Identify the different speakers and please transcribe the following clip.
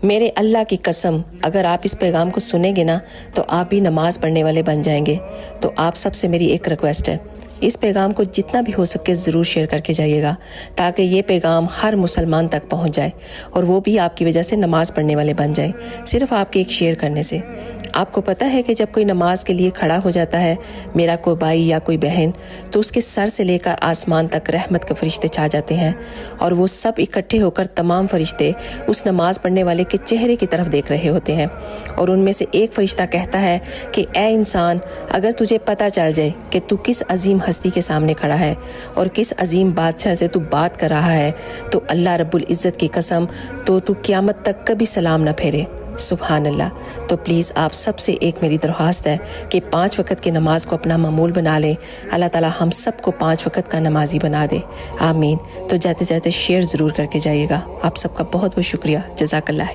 Speaker 1: میرے اللہ کی قسم اگر آپ اس پیغام کو سنیں گے نا تو آپ بھی نماز پڑھنے والے بن جائیں گے۔ تو آپ سب سے میری ایک ریکویسٹ ہے، اس پیغام کو جتنا بھی ہو سکے ضرور شیئر کر کے جائیے گا تاکہ یہ پیغام ہر مسلمان تک پہنچ جائے اور وہ بھی آپ کی وجہ سے نماز پڑھنے والے بن جائیں، صرف آپ کے ایک شیئر کرنے سے۔ آپ کو پتہ ہے کہ جب کوئی نماز کے لیے کھڑا ہو جاتا ہے، میرا کوئی بھائی یا کوئی بہن، تو اس کے سر سے لے کر آسمان تک رحمت کے فرشتے چھا جاتے ہیں اور وہ سب اکٹھے ہو کر تمام فرشتے اس نماز پڑھنے والے کے چہرے کی طرف دیکھ رہے ہوتے ہیں، اور ان میں سے ایک فرشتہ کہتا ہے کہ اے انسان، اگر تجھے پتہ چل جائے کہ تو کس عظیم ہستی کے سامنے کھڑا ہے اور کس عظیم بادشاہ سے تو بات کر رہا ہے تو اللہ رب العزت کی قسم تو قیامت تک کبھی سلام نہ پھیرے۔ سبحان اللہ۔ تو پلیز آپ سب سے ایک میری درخواست ہے کہ 5 وقت کی نماز کو اپنا معمول بنا لیں۔ اللہ تعالی ہم سب کو 5 وقت کا نمازی بنا دے، آمین۔ تو جاتے جاتے شیئر ضرور کر کے جائیے گا۔ آپ سب کا بہت بہت شکریہ، جزاک اللہ۔